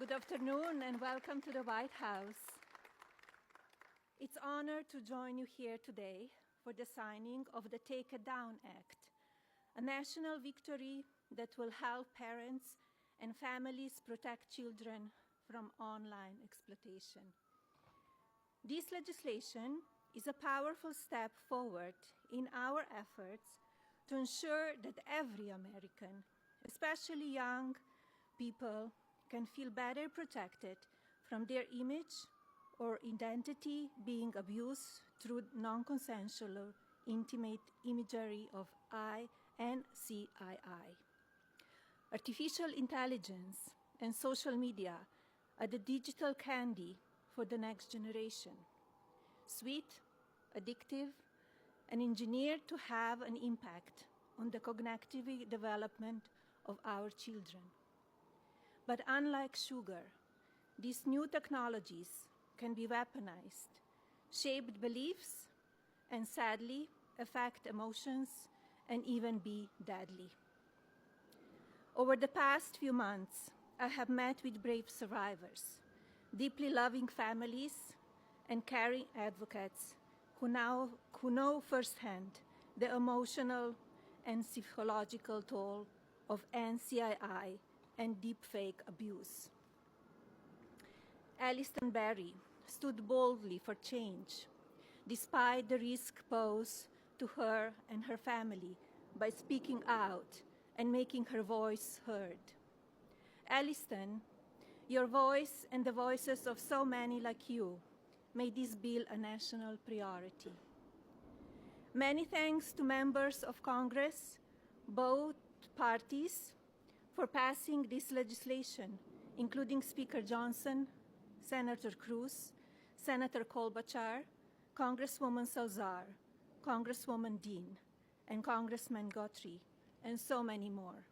Good afternoon and welcome to the White House. It's an honor to join you here today for the signing of the Take It Down Act, a national victory that will help parents and families protect children from online exploitation. This legislation is a powerful step forward in our efforts to ensure that every American, especially young people, can feel better protected from their image or identity being abused through non-consensual or intimate imagery of I and CII. Artificial intelligence and social media are the digital candy for the next generation. Sweet, addictive, and engineered to have an impact on the cognitive development of our children. But unlike sugar, these new technologies can be weaponized, shape beliefs, and sadly affect emotions and even be deadly. Over the past few months, I have met with brave survivors, deeply loving families, and caring advocates who know firsthand the emotional and psychological toll of NCII and deepfake abuse. Alliston Berry stood boldly for change, despite the risk posed to her and her family by speaking out and making her voice heard. Alliston, your voice and the voices of so many like you made this bill a national priority. Many thanks to members of Congress, both parties, for passing this legislation, including Speaker Johnson, Senator Cruz, Senator Klobuchar, Congresswoman Salazar, Congresswoman Dean, and Congressman Guthrie, and so many more.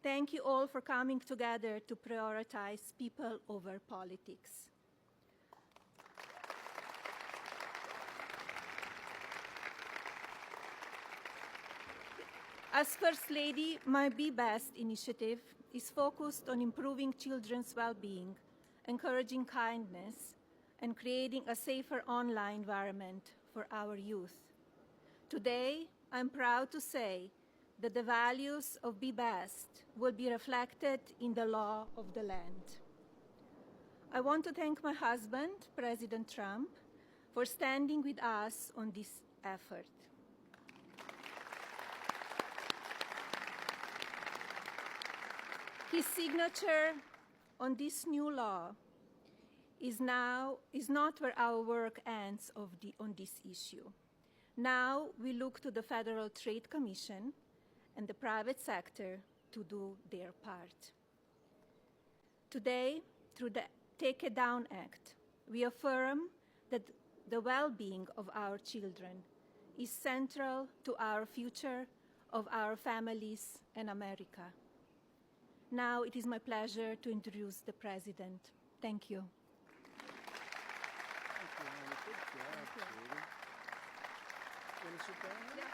Thank you all for coming together to prioritize people over politics. As First Lady, my Be Best initiative is focused on improving children's well-being, encouraging kindness, and creating a safer online environment for our youth. Today, I'm proud to say that the values of Be Best will be reflected in the law of the land. I want to thank my husband, President Trump, for standing with us on this effort. His signature on this new law is not where our work ends on this issue. Now we look to the Federal Trade Commission and the private sector to do their part. Today, through the Take It Down Act, we affirm that the well-being of our children is central to our future, of our families, and America. Now it is my pleasure to introduce the President. Thank you. Thank you, Hannah. Good job, Katie. You want to sit down? Yeah.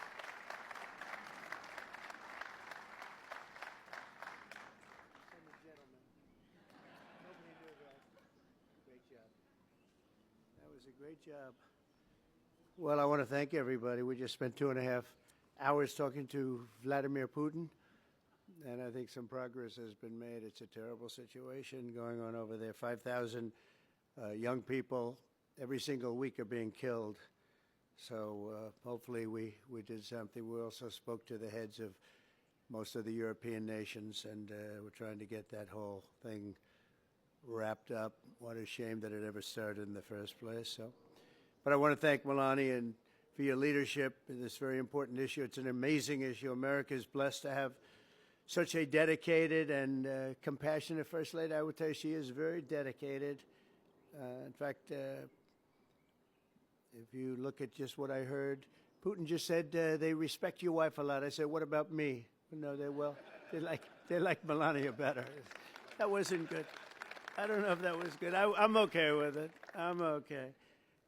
And the gentleman. Nobody knew that. Great job. That was a great job. Well, I want to thank everybody. We just spent 2.5 hours talking to Vladimir Putin. And I think some progress has been made. It's a terrible situation going on over there. 5,000 young people every single week are being killed. So hopefully we did something. We also spoke to the heads of most of the European nations, and we're trying to get that whole thing wrapped up. What a shame that it ever started in the first place. But I want to thank Melania and for your leadership in this very important issue. It's an amazing issue. America is blessed to have such a dedicated and compassionate First Lady. I would tell you she is very dedicated. In fact, if you look at just what I heard, Putin just said they respect your wife a lot. I said, what about me? No, they like Melania better. That wasn't good. I don't know if that was good. I'm okay with it. I'm okay.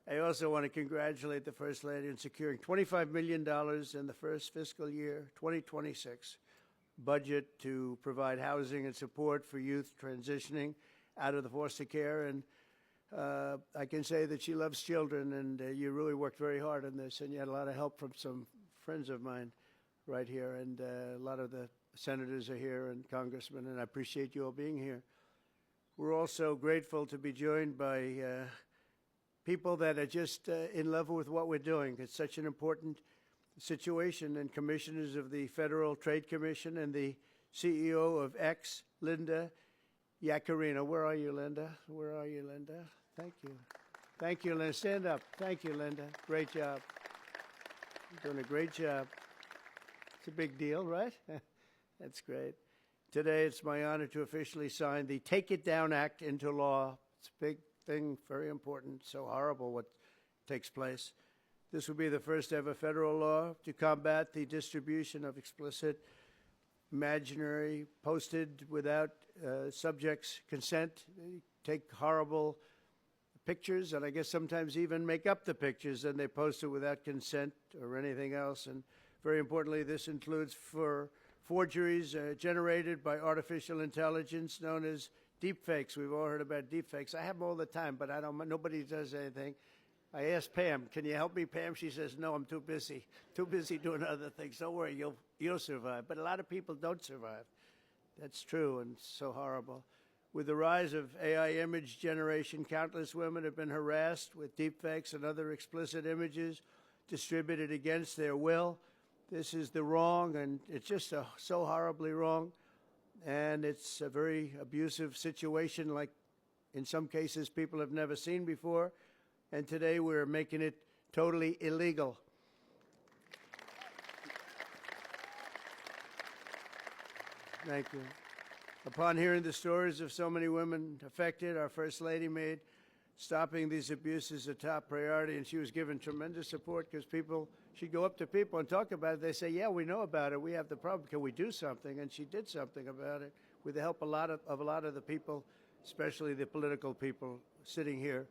I also want to congratulate the First Lady in securing $25 million in the first fiscal year, 2026, budget to provide housing and support for youth transitioning out of the foster care, and I can say that she loves children, and you really worked very hard on this, and you had a lot of help from some friends of mine right here, and a lot of the senators are here and congressmen, and I appreciate you all being here. We're also grateful to be joined by people that are just in love with what we're doing. It's such an important situation, and commissioners of the Federal Trade Commission and the CEO of X, Linda Yaccarino. Where are you, Linda? Where are you, Linda? Thank you. Thank you, Linda. Stand up. Thank you, Linda. Great job. You're doing a great job. It's a big deal, right? That's great. Today, it's my honor to officially sign the Take It Down Act into law. It's a big thing, very important, so horrible what takes place. This will be the first ever federal law to combat the distribution of explicit, imaginary, posted without subjects' consent, take horrible pictures, and I guess sometimes even make up the pictures, and they post it without consent or anything else. And very importantly, this includes for forgeries generated by artificial intelligence known as deepfakes. We've all heard about deepfakes. I have them all the time, but nobody does anything. I asked Pam, can you help me, Pam? She says, no, I'm too busy doing other things. Don't worry, you'll survive. But a lot of people don't survive. That's true, and so horrible. With the rise of AI image generation, countless women have been harassed with deepfakes and other explicit images distributed against their will. This is the wrong, and it's just so horribly wrong. And it's a very abusive situation, like in some cases people have never seen before. And today we're making it totally illegal. Thank you. Upon hearing the stories of so many women affected, our First Lady made stopping these abuses a top priority, and she was given tremendous support because she'd go up to people and talk about it. They say, yeah, we know about it. We have the problem. Can we do something? And she did something about it with the help of a lot of the people, especially the political people sitting here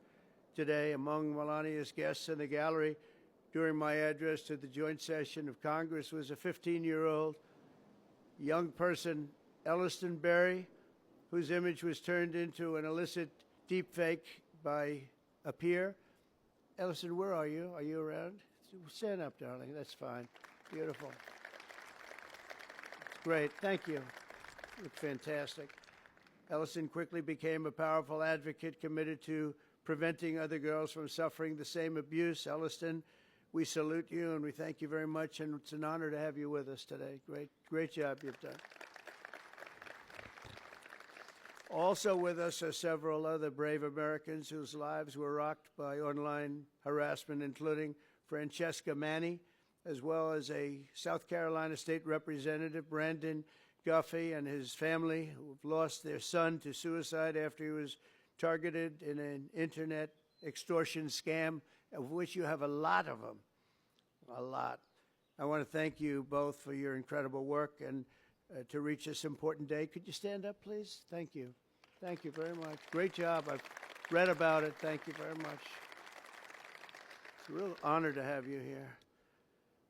today. Among Melania's guests in the gallery during my address to the joint session of Congress was a 15-year-old young person, Elliston Berry, whose image was turned into an illicit deepfake by a peer. Elliston, where are you? Are you around? Stand up, darling. That's fine. Beautiful. Great. Thank you. You look fantastic. Elliston quickly became a powerful advocate committed to preventing other girls from suffering the same abuse. Elliston, we salute you and we thank you very much, and it's an honor to have you with us today. Great job you've done. Also with us are several other brave Americans whose lives were rocked by online harassment, including Francesca Manny, as well as a South Carolina State Representative, Brandon Guffey, and his family, who have lost their son to suicide after he was targeted in an internet extortion scam, of which you have a lot of them, a lot. I want to thank you both for your incredible work and to reach this important day. Could you stand up, please? Thank you. Thank you very much. Great job. I've read about it. Thank you very much. It's a real honor to have you here,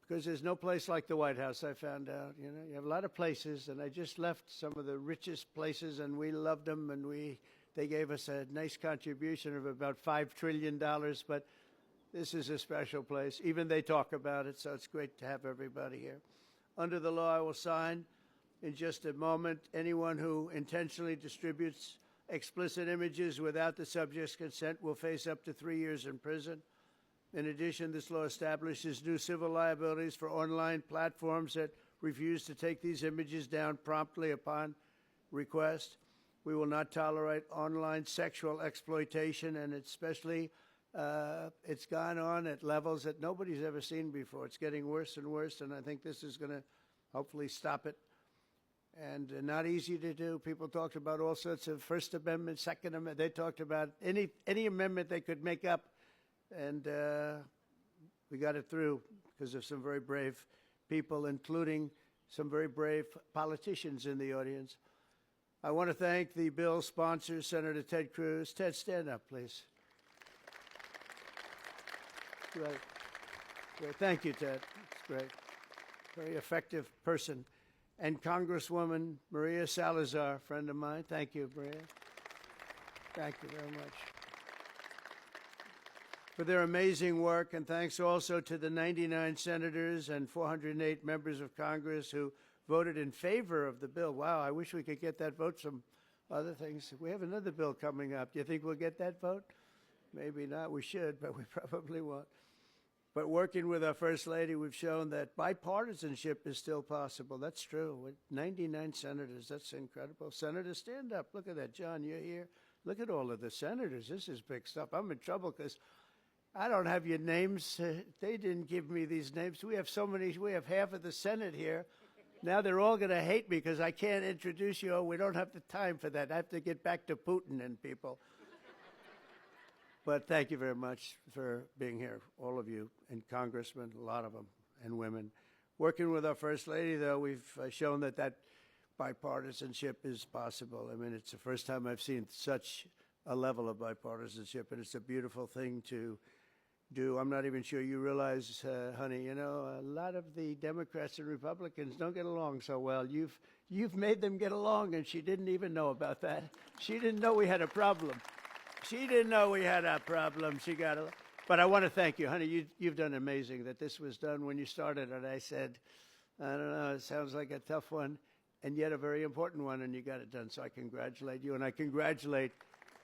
because there's no place like the White House, I found out. You know, you have a lot of places, and I just left some of the richest places, and we loved them, and they gave us a nice contribution of about $5 trillion, but this is a special place. Even they talk about it, so it's great to have everybody here. Under the law I will sign in just a moment, anyone who intentionally distributes explicit images without the subject's consent will face up to 3 years in prison. In addition, this law establishes new civil liabilities for online platforms that refuse to take these images down promptly upon request. We will not tolerate online sexual exploitation, and especially it's gone on at levels that nobody's ever seen before. It's getting worse and worse, and I think this is going to hopefully stop it. And not easy to do. People talked about all sorts of First Amendment, Second Amendment. They talked about any amendment they could make up, and we got it through because of some very brave people, including some very brave politicians in the audience. I want to thank the bill's sponsor, Senator Ted Cruz. Ted, stand up, please. Great. Thank you, Ted. It's great. Very effective person. And Congresswoman Maria Salazar, friend of mine. Thank you, Maria. Thank you very much for their amazing work, and thanks also to the 99 senators and 408 members of Congress who voted in favor of the bill. Wow, I wish we could get that vote. Some other things. We have another bill coming up. Do you think we'll get that vote? Maybe not. We should, but we probably won't. But working with our First Lady, we've shown that bipartisanship is still possible. That's true. With 99 senators, that's incredible. Senators, stand up. Look at that. John, you're here. Look at all of the senators. This is big stuff. I'm in trouble because I don't have your names. They didn't give me these names. We have so many. We have half of the Senate here. Now they're all going to hate me because I can't introduce you. Oh, we don't have the time for that. I have to get back to Putin and people. But thank you very much for being here, all of you, and congressmen, a lot of them, and women. Working with our First Lady, though, we've shown that that bipartisanship is possible. I mean, it's the first time I've seen such a level of bipartisanship, and it's a beautiful thing to do. I'm not even sure you realize, honey, you know, a lot of the Democrats and Republicans don't get along so well. You've made them get along, and she didn't even know about that. She didn't know we had a problem. She didn't know we had a problem. She got a, but I want to thank you, honey. You've done amazing that this was done when you started. And I said, I don't know, it sounds like a tough one, and yet a very important one, and you got it done. So I congratulate you, and I congratulate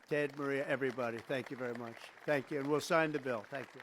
Ted, Maria, everybody. Thank you very much. Thank you, and we'll sign the bill. Thank you.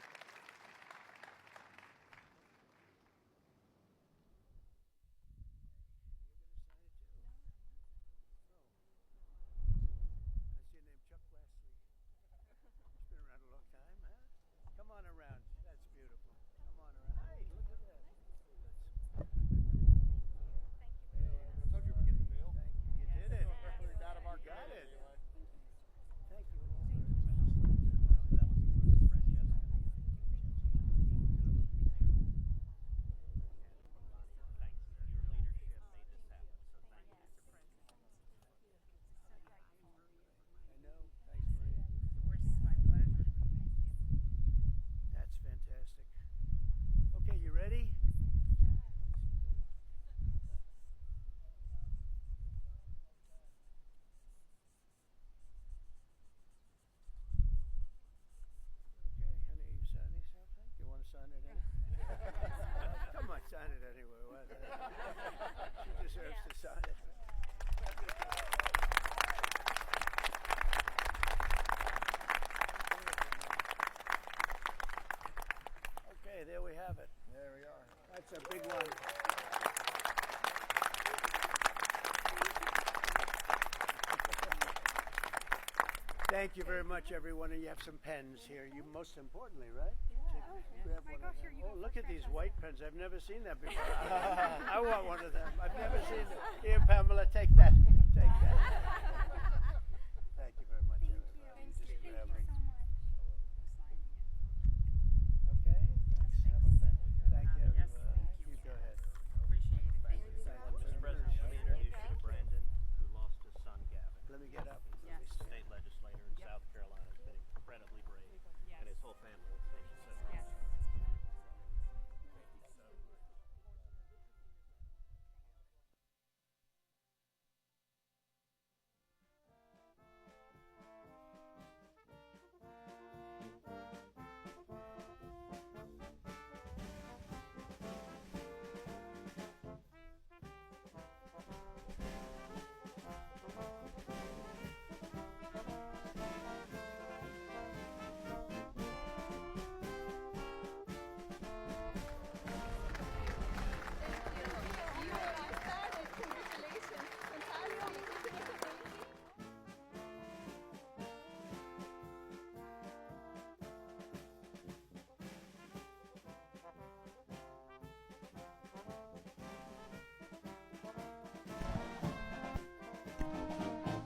There we have it. There we are. That's a big one. Thank you very much, everyone. And you have some pens here. You most importantly, right? Grab one of them. Oh, look at these white pens. I've never seen that before. I want one of them. I've never seen it. Here, Pamela, take that. Take that. Thank you very much, everybody. You just grab them. Okay. Thank you, everybody. You go ahead. Appreciate it. Thank you so much. Mr. President, let me introduce you to Brandon, who lost his son, Gavin. Let me get up. Yes. State legislator in South Carolina has been incredibly brave, and his whole family. Thank you so much. Yes.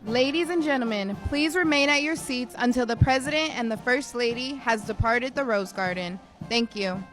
Ladies and gentlemen, please remain at your seats until the President and the First Lady has departed the Rose Garden. Thank you.